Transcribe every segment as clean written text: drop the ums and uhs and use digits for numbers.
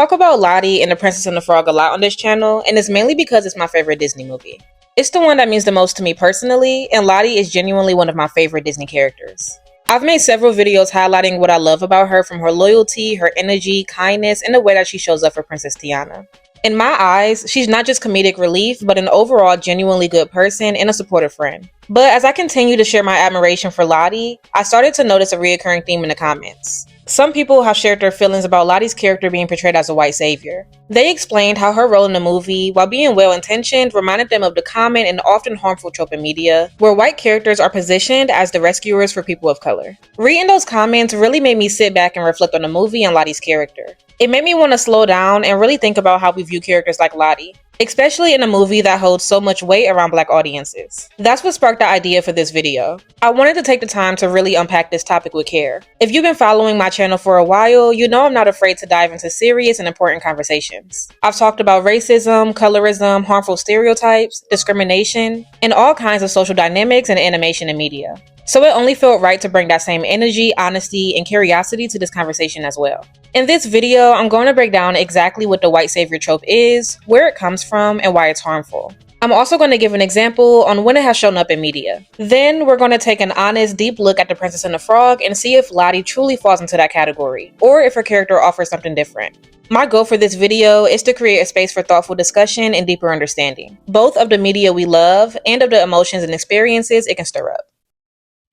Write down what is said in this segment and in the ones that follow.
talk about Lottie and the Princess and the Frog a lot on this channel, and it's mainly because it's my favorite Disney movie. It's the one that means the most to me personally, and Lottie is genuinely one of my favorite Disney characters. I've made several videos highlighting what I love about her, from her loyalty, her energy, kindness, and the way that she shows up for Princess Tiana. In my eyes, she's not just comedic relief, but an overall genuinely good person and a supportive friend. But as I continue to share my admiration for Lottie, I started to notice a recurring theme in the comments. Some people have shared their feelings about Lottie's character being portrayed as a white savior. They explained how her role in the movie, while being well-intentioned, reminded them of the common and often harmful trope in media, where white characters are positioned as the rescuers for people of color. Reading those comments really made me sit back and reflect on the movie and Lottie's character. It made me want to slow down and really think about how we view characters like Lottie, especially in a movie that holds so much weight around Black audiences. That's what sparked the idea for this video. I wanted to take the time to really unpack this topic with care. If you've been following my channel for a while, you know I'm not afraid to dive into serious and important conversations. I've talked about racism, colorism, harmful stereotypes, discrimination, and all kinds of social dynamics in animation and media. So it only felt right to bring that same energy, honesty, and curiosity to this conversation as well. In this video, I'm going to break down exactly what the white savior trope is, where it comes from, and why it's harmful. I'm also going to give an example on when it has shown up in media. Then we're going to take an honest, deep look at the Princess and the Frog and see if Lottie truly falls into that category, or if her character offers something different. My goal for this video is to create a space for thoughtful discussion and deeper understanding, both of the media we love and of the emotions and experiences it can stir up.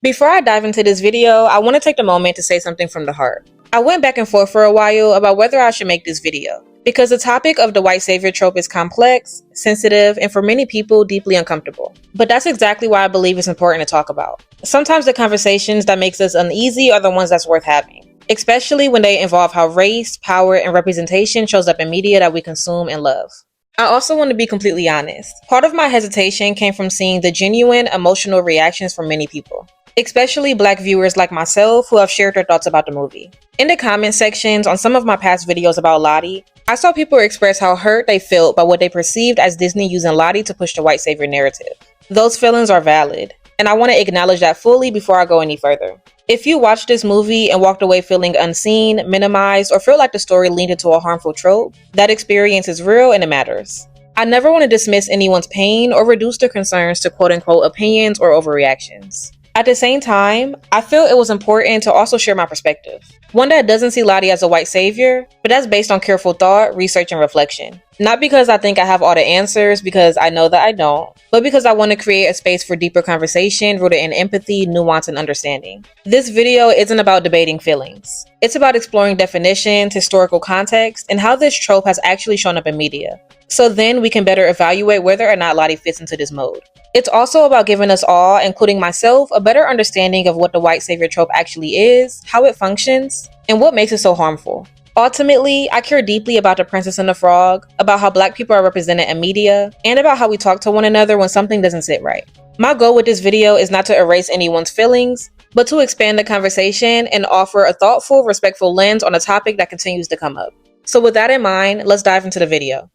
Before I dive into this video, I want to take a moment to say something from the heart. I went back and forth for a while about whether I should make this video, because the topic of the white savior trope is complex, sensitive, and for many people, deeply uncomfortable. But that's exactly why I believe it's important to talk about. Sometimes the conversations that makes us uneasy are the ones that's worth having, especially when they involve how race, power, and representation shows up in media that we consume and love. I also want to be completely honest. Part of my hesitation came from seeing the genuine, emotional reactions from many people, especially Black viewers like myself who have shared their thoughts about the movie. In the comment sections on some of my past videos about Lottie, I saw people express how hurt they felt by what they perceived as Disney using Lottie to push the white savior narrative. Those feelings are valid, and I want to acknowledge that fully before I go any further. If you watched this movie and walked away feeling unseen, minimized, or feel like the story leaned into a harmful trope, that experience is real and it matters. I never want to dismiss anyone's pain or reduce their concerns to quote-unquote opinions or overreactions. At the same time, I feel it was important to also share my perspective. One that doesn't see Lottie as a white savior, but that's based on careful thought, research, and reflection. Not because I think I have all the answers, because I know that I don't, but because I want to create a space for deeper conversation rooted in empathy, nuance, and understanding. This video isn't about debating feelings. It's about exploring definitions, historical context, and how this trope has actually shown up in media. So then we can better evaluate whether or not Lottie fits into this mode. It's also about giving us all, including myself, a better understanding of what the white savior trope actually is, how it functions, and what makes it so harmful. Ultimately, I care deeply about the Princess and the Frog, about how Black people are represented in media, and about how we talk to one another when something doesn't sit right. My goal with this video is not to erase anyone's feelings, but to expand the conversation and offer a thoughtful, respectful lens on a topic that continues to come up. So with that in mind, let's dive into the video.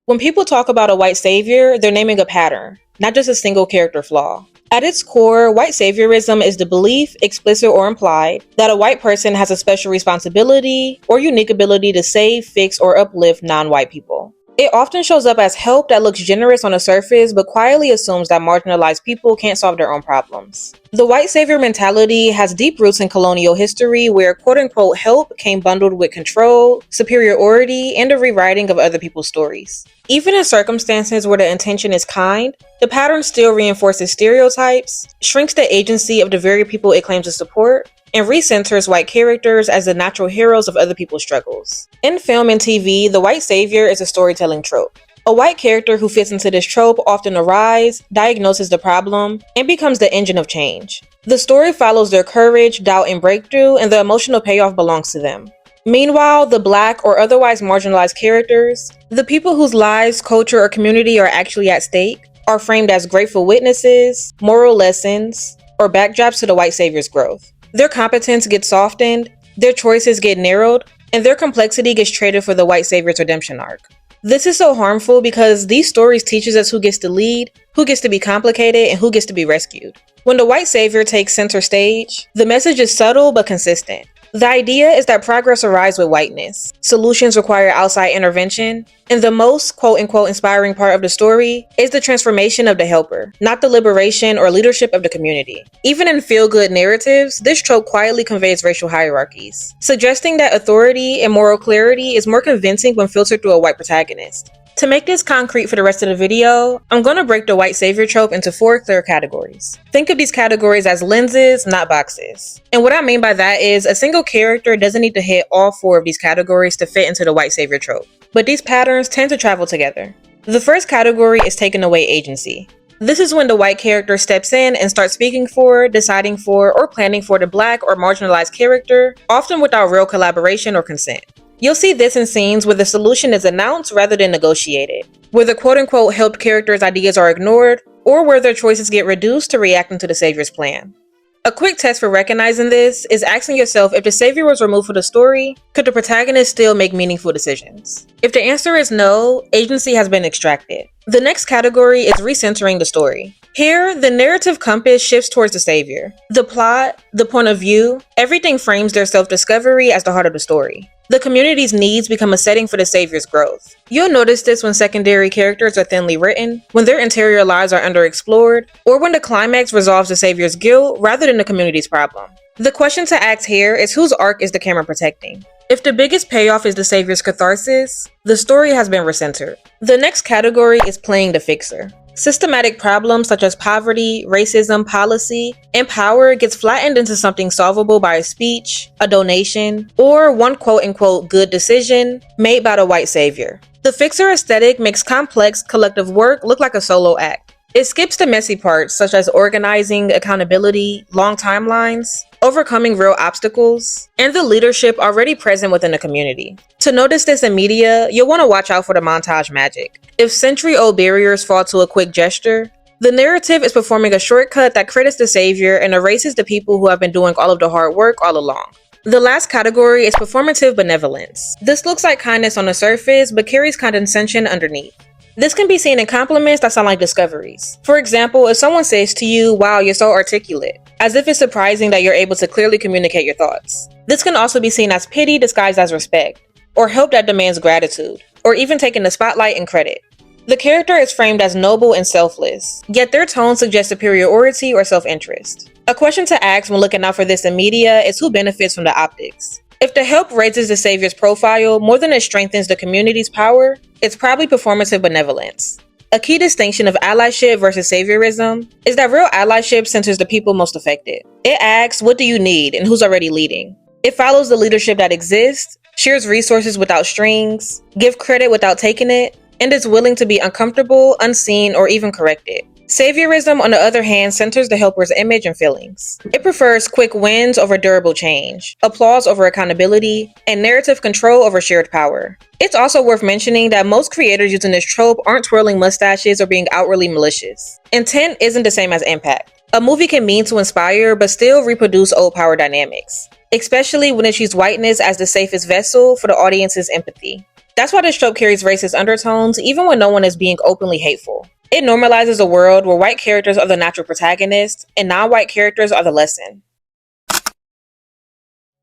When people talk about a white savior, they're naming a pattern, not just a single character flaw. At its core, white saviorism is the belief, explicit or implied, that a white person has a special responsibility or unique ability to save, fix, or uplift non-white people. It often shows up as help that looks generous on the surface but quietly assumes that marginalized people can't solve their own problems. The white savior mentality has deep roots in colonial history where quote-unquote help came bundled with control, superiority, and a rewriting of other people's stories. Even in circumstances where the intention is kind, the pattern still reinforces stereotypes, shrinks the agency of the very people it claims to support, and recenters white characters as the natural heroes of other people's struggles. In film and TV, the white savior is a storytelling trope. A white character who fits into this trope often arrives, diagnoses the problem, and becomes the engine of change. The story follows their courage, doubt, and breakthrough, and the emotional payoff belongs to them. Meanwhile, the Black or otherwise marginalized characters, the people whose lives, culture, or community are actually at stake, are framed as grateful witnesses, moral lessons, or backdrops to the white savior's growth. Their competence gets softened, their choices get narrowed, and their complexity gets traded for the white savior's redemption arc. This is so harmful because these stories teaches us who gets to lead, who gets to be complicated, and who gets to be rescued. When the white savior takes center stage, the message is subtle but consistent. The idea is that progress arrives with whiteness, solutions require outside intervention, and the most quote-unquote inspiring part of the story is the transformation of the helper, not the liberation or leadership of the community. Even in feel-good narratives, this trope quietly conveys racial hierarchies, suggesting that authority and moral clarity is more convincing when filtered through a white protagonist. To make this concrete for the rest of the video, I'm going to break the white savior trope into 4 clear categories. Think of these categories as lenses, not boxes. And what I mean by that is a single character doesn't need to hit all 4 of these categories to fit into the white savior trope, but these patterns tend to travel together. The first category is taking away agency. This is when the white character steps in and starts speaking for, deciding for, or planning for the black or marginalized character, often without real collaboration or consent. You'll see this in scenes where the solution is announced rather than negotiated, where the quote-unquote helped character's ideas are ignored, or where their choices get reduced to reacting to the savior's plan. A quick test for recognizing this is asking yourself, if the savior was removed from the story, could the protagonist still make meaningful decisions? If the answer is no, agency has been extracted. The next category is recentering the story. Here, the narrative compass shifts towards the savior. The plot, the point of view, everything frames their self-discovery as the heart of the story. The community's needs become a setting for the savior's growth. You'll notice this when secondary characters are thinly written, when their interior lives are underexplored, or when the climax resolves the savior's guilt rather than the community's problem. The question to ask here is, whose arc is the camera protecting? If the biggest payoff is the savior's catharsis, the story has been recentered. The next category is playing the fixer. Systematic problems such as poverty, racism, policy, and power gets flattened into something solvable by a speech, a donation, or one quote-unquote good decision made by the white savior. The fixer aesthetic makes complex collective work look like a solo act. It skips the messy parts such as organizing, accountability, long timelines, overcoming real obstacles, and the leadership already present within the community. To notice this in media, you'll want to watch out for the montage magic. If century-old barriers fall to a quick gesture, the narrative is performing a shortcut that credits the savior and erases the people who have been doing all of the hard work all along. The last category is performative benevolence. This looks like kindness on the surface, but carries condescension underneath. This can be seen in compliments that sound like discoveries. For example, if someone says to you, "Wow, you're so articulate," as if it's surprising that you're able to clearly communicate your thoughts. This can also be seen as pity disguised as respect, or help that demands gratitude, or even taking the spotlight and credit. The character is framed as noble and selfless, yet their tone suggests superiority or self-interest. A question to ask when looking out for this in media is, who benefits from the optics? If the help raises the savior's profile more than it strengthens the community's power, it's probably performative benevolence. A key distinction of allyship versus saviorism is that real allyship centers the people most affected. It asks, what do you need, and who's already leading? It follows the leadership that exists, shares resources without strings, gives credit without taking it, and is willing to be uncomfortable, unseen, or even corrected. Saviorism, on the other hand, centers the helper's image and feelings. It prefers quick wins over durable change, applause over accountability, and narrative control over shared power. It's also worth mentioning that most creators using this trope aren't twirling mustaches or being outwardly malicious. Intent isn't the same as impact. A movie can mean to inspire, but still reproduce old power dynamics, especially when it uses whiteness as the safest vessel for the audience's empathy. That's why this trope carries racist undertones, even when no one is being openly hateful. It normalizes a world where white characters are the natural protagonists and non-white characters are the lesson.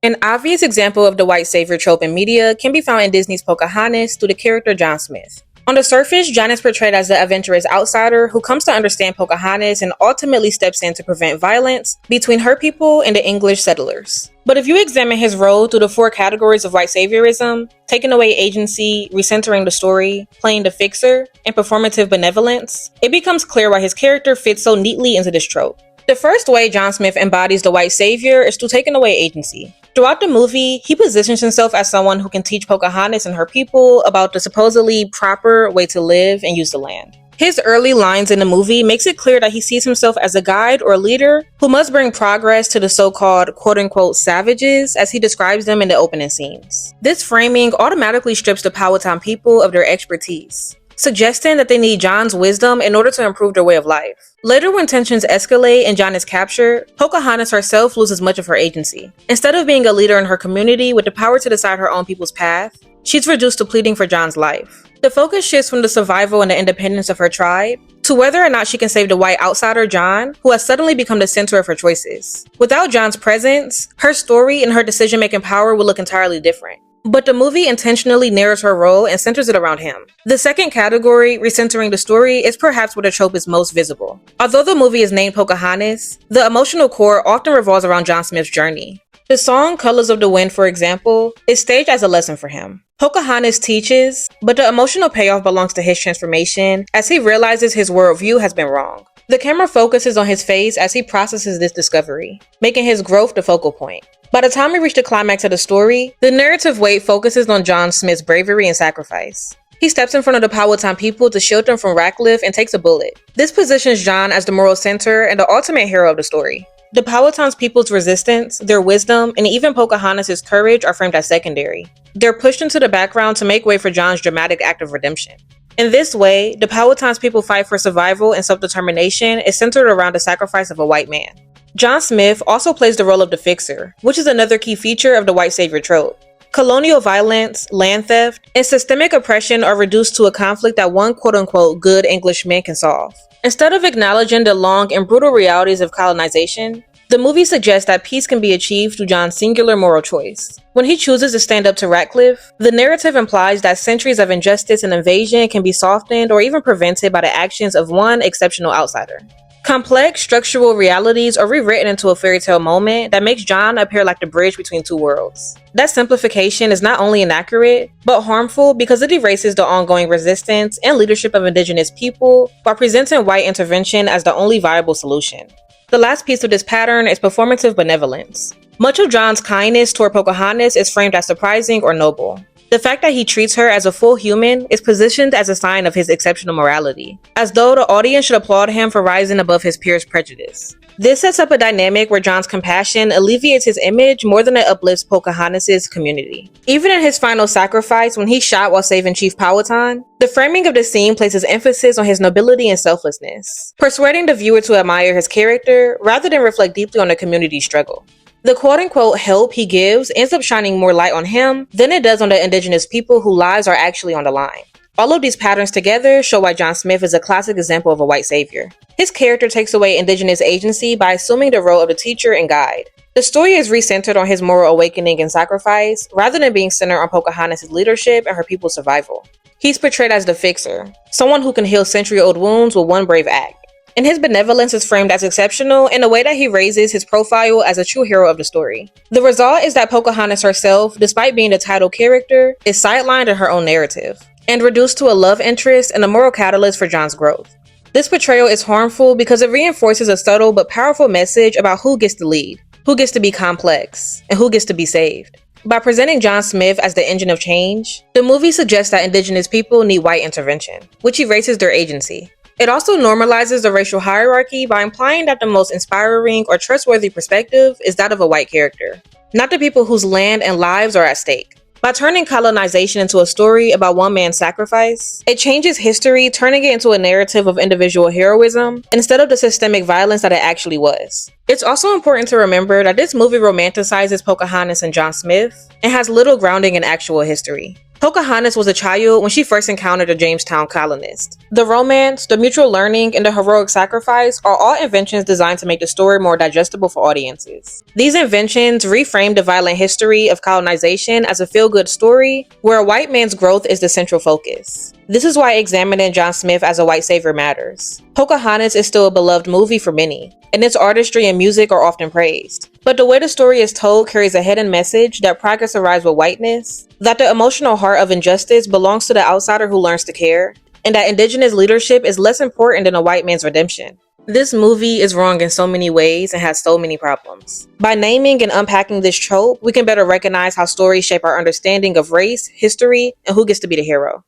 An obvious example of the white savior trope in media can be found in Disney's Pocahontas through the character John Smith. On the surface, John is portrayed as the adventurous outsider who comes to understand Pocahontas and ultimately steps in to prevent violence between her people and the English settlers. But if you examine his role through the 4 categories of white saviorism, taking away agency, recentering the story, playing the fixer, and performative benevolence, it becomes clear why his character fits so neatly into this trope. The first way John Smith embodies the white savior is through taking away agency. Throughout the movie, he positions himself as someone who can teach Pocahontas and her people about the supposedly proper way to live and use the land. His early lines in the movie makes it clear that he sees himself as a guide or leader who must bring progress to the so-called quote-unquote savages as he describes them in the opening scenes. This framing automatically strips the Powhatan people of their expertise, suggesting that they need John's wisdom in order to improve their way of life. Later, when tensions escalate and John is captured, Pocahontas herself loses much of her agency. Instead of being a leader in her community with the power to decide her own people's path, she's reduced to pleading for John's life. The focus shifts from the survival and the independence of her tribe to whether or not she can save the white outsider John, who has suddenly become the center of her choices. Without John's presence, her story and her decision-making power would look entirely different. But the movie intentionally narrows her role and centers it around him. The second category, recentering the story, is perhaps where the trope is most visible. Although the movie is named Pocahontas, the emotional core often revolves around John Smith's journey. The song Colors of the Wind, for example, is staged as a lesson for him. Pocahontas teaches, but the emotional payoff belongs to his transformation as he realizes his worldview has been wrong. The camera focuses on his face as he processes this discovery, making his growth the focal point. By the time we reach the climax of the story, the narrative weight focuses on John Smith's bravery and sacrifice. He steps in front of the Powhatan people to shield them from Ratcliffe and takes a bullet. This positions John as the moral center and the ultimate hero of the story. The Powhatan's people's resistance, their wisdom, and even Pocahontas' courage are framed as secondary. They're pushed into the background to make way for John's dramatic act of redemption. In this way, the Powhatan's people fight for survival and self-determination is centered around the sacrifice of a white man. John Smith also plays the role of the fixer, which is another key feature of the white savior trope. Colonial violence, land theft, and systemic oppression are reduced to a conflict that one quote-unquote good Englishman can solve. Instead of acknowledging the long and brutal realities of colonization, the movie suggests that peace can be achieved through John's singular moral choice. When he chooses to stand up to Ratcliffe, the narrative implies that centuries of injustice and invasion can be softened or even prevented by the actions of one exceptional outsider. Complex structural realities are rewritten into a fairy tale moment that makes John appear like the bridge between two worlds. That simplification is not only inaccurate, but harmful because it erases the ongoing resistance and leadership of indigenous people while presenting white intervention as the only viable solution. The last piece of this pattern is performative benevolence. Much of John's kindness toward Pocahontas is framed as surprising or noble. The fact that he treats her as a full human is positioned as a sign of his exceptional morality, as though the audience should applaud him for rising above his peers' prejudice. This sets up a dynamic where John's compassion alleviates his image more than it uplifts Pocahontas' community. Even in his final sacrifice, when he's shot while saving Chief Powhatan, the framing of the scene places emphasis on his nobility and selflessness, persuading the viewer to admire his character rather than reflect deeply on the community's struggle. The quote-unquote help he gives ends up shining more light on him than it does on the indigenous people whose lives are actually on the line. All of these patterns together show why John Smith is a classic example of a white savior. His character takes away indigenous agency by assuming the role of the teacher and guide. The story is recentered on his moral awakening and sacrifice, rather than being centered on Pocahontas' leadership and her people's survival. He's portrayed as the fixer, someone who can heal century-old wounds with one brave act. And his benevolence is framed as exceptional in a way that he raises his profile as a true hero of the story. The result is that Pocahontas herself, despite being the title character, is sidelined in her own narrative, and reduced to a love interest and a moral catalyst for John's growth. This portrayal is harmful because it reinforces a subtle but powerful message about who gets to lead, who gets to be complex, and who gets to be saved. By presenting John Smith as the engine of change, the movie suggests that indigenous people need white intervention, which erases their agency. It also normalizes the racial hierarchy by implying that the most inspiring or trustworthy perspective is that of a white character, not the people whose land and lives are at stake. By turning colonization into a story about one man's sacrifice, it changes history, turning it into a narrative of individual heroism instead of the systemic violence that it actually was. It's also important to remember that this movie romanticizes Pocahontas and John Smith and has little grounding in actual history. Pocahontas was a child when she first encountered a Jamestown colonist. The romance, the mutual learning, and the heroic sacrifice are all inventions designed to make the story more digestible for audiences. These inventions reframe the violent history of colonization as a feel-good story where a white man's growth is the central focus. This is why examining John Smith as a white savior matters. Pocahontas is still a beloved movie for many, and its artistry and music are often praised. But the way the story is told carries a hidden message that progress arrives with whiteness, that the emotional heart of injustice belongs to the outsider who learns to care, and that indigenous leadership is less important than a white man's redemption. This movie is wrong in so many ways and has so many problems. By naming and unpacking this trope, we can better recognize how stories shape our understanding of race, history, and who gets to be the hero.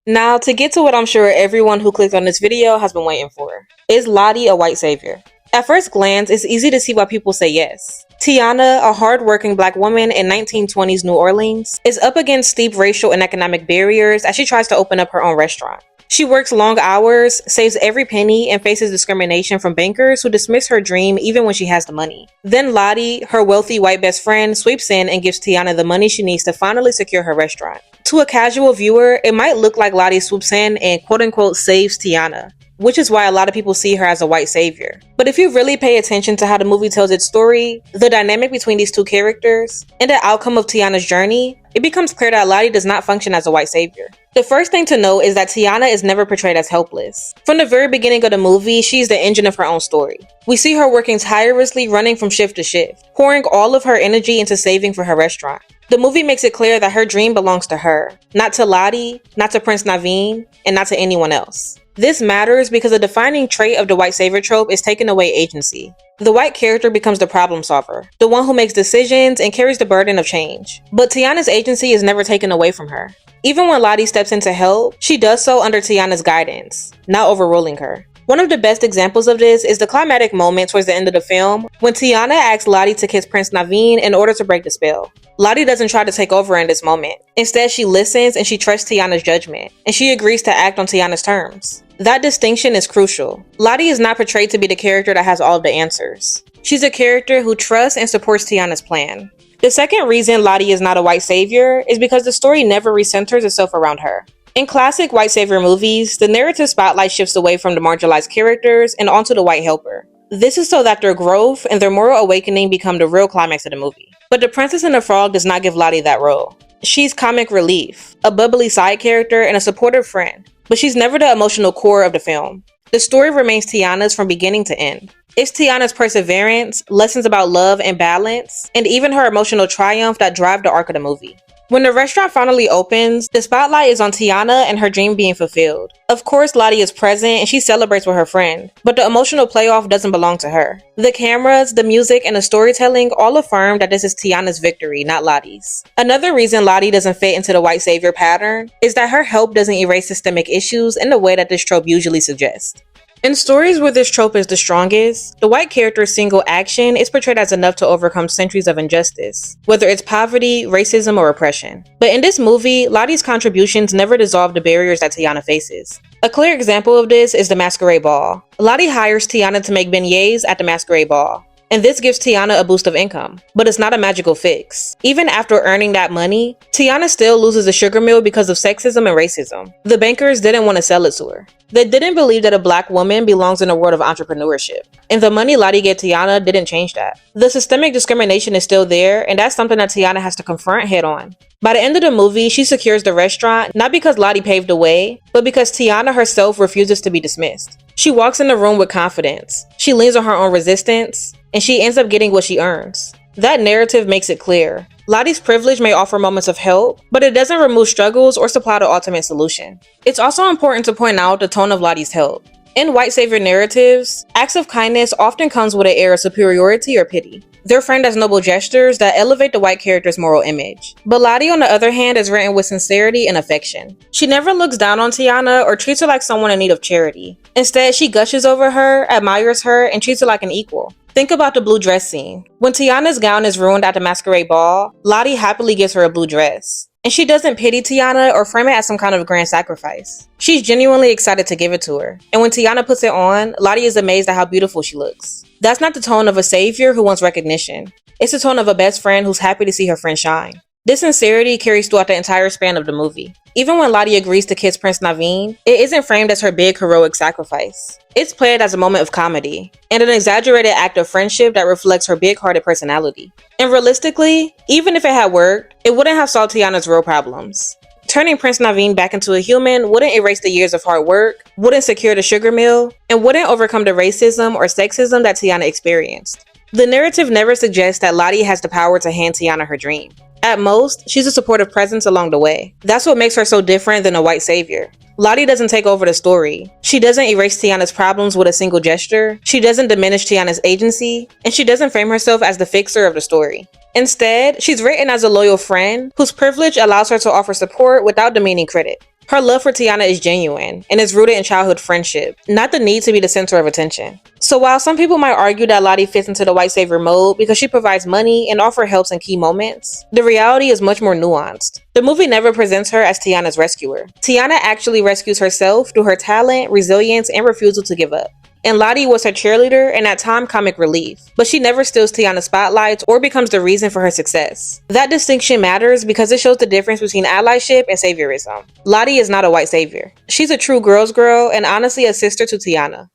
Now, to get to what I'm sure everyone who clicked on this video has been waiting for. Is Lottie a white savior? At first glance, it's easy to see why people say yes. Tiana, a hard-working black woman in 1920s New Orleans, is up against steep racial and economic barriers as she tries to open up her own restaurant. She works long hours, saves every penny, and faces discrimination from bankers who dismiss her dream even when she has the money. Then Lottie, her wealthy white best friend, sweeps in and gives Tiana the money she needs to finally secure her restaurant. To a casual viewer, it might look like Lottie swoops in and quote-unquote saves Tiana, which is why a lot of people see her as a white savior. But if you really pay attention to how the movie tells its story, the dynamic between these two characters, and the outcome of Tiana's journey, it becomes clear that Lottie does not function as a white savior. The first thing to note is that Tiana is never portrayed as helpless. From the very beginning of the movie, she's the engine of her own story. We see her working tirelessly, running from shift to shift, pouring all of her energy into saving for her restaurant. The movie makes it clear that her dream belongs to her, not to Lottie, not to Prince Naveen, and not to anyone else. This matters because a defining trait of the white savior trope is taking away agency. The white character becomes the problem solver, the one who makes decisions and carries the burden of change. But Tiana's agency is never taken away from her. Even when Lottie steps in to help, she does so under Tiana's guidance, not overruling her. One of the best examples of this is the climactic moment towards the end of the film when Tiana asks Lottie to kiss Prince Naveen in order to break the spell. Lottie doesn't try to take over in this moment. Instead, she listens and she trusts Tiana's judgment, and she agrees to act on Tiana's terms. That distinction is crucial. Lottie is not portrayed to be the character that has all of the answers. She's a character who trusts and supports Tiana's plan. The second reason Lottie is not a white savior is because the story never recenters itself around her. In classic white savior movies, the narrative spotlight shifts away from the marginalized characters and onto the white helper. This is so that their growth and their moral awakening become the real climax of the movie. But The Princess and the Frog does not give Lottie that role. She's comic relief, a bubbly side character, and a supportive friend, but she's never the emotional core of the film. The story remains Tiana's from beginning to end. It's Tiana's perseverance, lessons about love and balance, and even her emotional triumph that drive the arc of the movie. When the restaurant finally opens, the spotlight is on Tiana and her dream being fulfilled. Of course, Lottie is present and she celebrates with her friend, but the emotional playoff doesn't belong to her. The cameras, the music, and the storytelling all affirm that this is Tiana's victory, not Lottie's. Another reason Lottie doesn't fit into the white savior pattern is that her help doesn't erase systemic issues in the way that this trope usually suggests. In stories where this trope is the strongest, the white character's single action is portrayed as enough to overcome centuries of injustice, whether it's poverty, racism, or oppression. But in this movie, Lottie's contributions never dissolve the barriers that Tiana faces. A clear example of this is the Masquerade Ball. Lottie hires Tiana to make beignets at the Masquerade Ball, and this gives Tiana a boost of income. But it's not a magical fix. Even after earning that money, Tiana still loses the sugar mill because of sexism and racism. The bankers didn't want to sell it to her. They didn't believe that a black woman belongs in a world of entrepreneurship. And the money Lottie gave Tiana didn't change that. The systemic discrimination is still there, and that's something that Tiana has to confront head on. By the end of the movie, she secures the restaurant, not because Lottie paved the way, but because Tiana herself refuses to be dismissed. She walks in the room with confidence. She leans on her own resistance, and she ends up getting what she earns. That narrative makes it clear. Lottie's privilege may offer moments of help, but it doesn't remove struggles or supply the ultimate solution. It's also important to point out the tone of Lottie's help. In white savior narratives, acts of kindness often comes with an air of superiority or pity. They're framed as noble gestures that elevate the white character's moral image. But Lottie, on the other hand, is written with sincerity and affection. She never looks down on Tiana or treats her like someone in need of charity. Instead, she gushes over her, admires her, and treats her like an equal. Think about the blue dress scene. When Tiana's gown is ruined at the Masquerade Ball, Lottie happily gives her a blue dress. And she doesn't pity Tiana or frame it as some kind of grand sacrifice. She's genuinely excited to give it to her. And when Tiana puts it on, Lottie is amazed at how beautiful she looks. That's not the tone of a savior who wants recognition. It's the tone of a best friend who's happy to see her friend shine. This sincerity carries throughout the entire span of the movie. Even when Lottie agrees to kiss Prince Naveen, it isn't framed as her big heroic sacrifice. It's played as a moment of comedy, and an exaggerated act of friendship that reflects her big-hearted personality. And realistically, even if it had worked, it wouldn't have solved Tiana's real problems. Turning Prince Naveen back into a human wouldn't erase the years of hard work, wouldn't secure the sugar mill, and wouldn't overcome the racism or sexism that Tiana experienced. The narrative never suggests that Lottie has the power to hand Tiana her dream. At most, she's a supportive presence along the way. That's what makes her so different than a white savior. Lottie doesn't take over the story. She doesn't erase Tiana's problems with a single gesture. She doesn't diminish Tiana's agency, and she doesn't frame herself as the fixer of the story. Instead, she's written as a loyal friend whose privilege allows her to offer support without demeaning critic. Her love for Tiana is genuine and is rooted in childhood friendship, not the need to be the center of attention. So while some people might argue that Lottie fits into the white savior mode because she provides money and offers helps in key moments, the reality is much more nuanced. The movie never presents her as Tiana's rescuer. Tiana actually rescues herself through her talent, resilience, and refusal to give up. And Lottie was her cheerleader and at times comic relief, but she never steals Tiana's spotlights or becomes the reason for her success. That distinction matters because it shows the difference between allyship and saviorism. Lottie is not a white savior. She's a true girl's girl and honestly a sister to Tiana.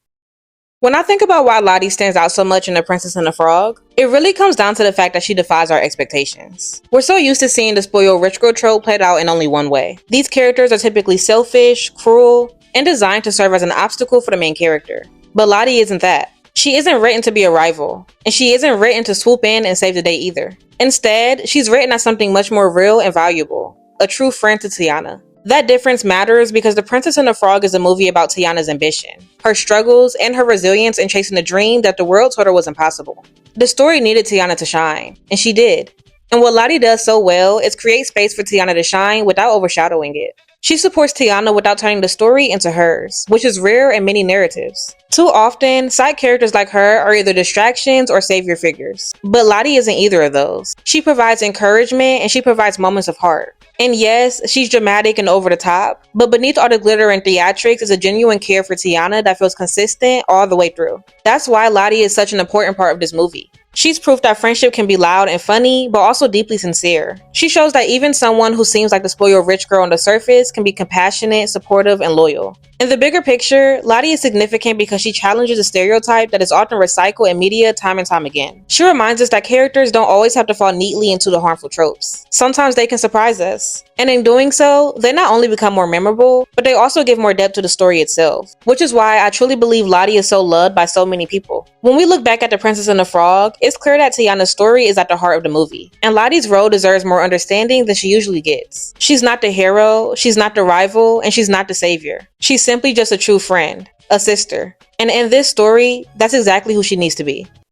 When I think about why Lottie stands out so much in The Princess and the Frog, it really comes down to the fact that she defies our expectations. We're so used to seeing the spoiled rich girl trope played out in only one way. These characters are typically selfish, cruel, and designed to serve as an obstacle for the main character. But Lottie isn't that. She isn't written to be a rival, and she isn't written to swoop in and save the day either. Instead, she's written as something much more real and valuable, a true friend to Tiana. That difference matters because The Princess and the Frog is a movie about Tiana's ambition, her struggles, and her resilience in chasing a dream that the world told her was impossible. The story needed Tiana to shine, and she did. And what Lottie does so well is create space for Tiana to shine without overshadowing it. She supports Tiana without turning the story into hers, which is rare in many narratives. Too often, side characters like her are either distractions or savior figures. But Lottie isn't either of those. She provides encouragement and she provides moments of heart. And yes, she's dramatic and over the top, but beneath all the glitter and theatrics is a genuine care for Tiana that feels consistent all the way through. That's why Lottie is such an important part of this movie. She's proof that friendship can be loud and funny, but also deeply sincere. She shows that even someone who seems like the spoiled rich girl on the surface can be compassionate, supportive, and loyal. In the bigger picture, Lottie is significant because she challenges a stereotype that is often recycled in media time and time again. She reminds us that characters don't always have to fall neatly into the harmful tropes. Sometimes they can surprise us. And in doing so, they not only become more memorable, but they also give more depth to the story itself. Which is why I truly believe Lottie is so loved by so many people. When we look back at The Princess and the Frog, it's clear that Tiana's story is at the heart of the movie. And Lottie's role deserves more understanding than she usually gets. She's not the hero, she's not the rival, and she's not the savior. She's simply just a true friend, a sister. And in this story, that's exactly who she needs to be.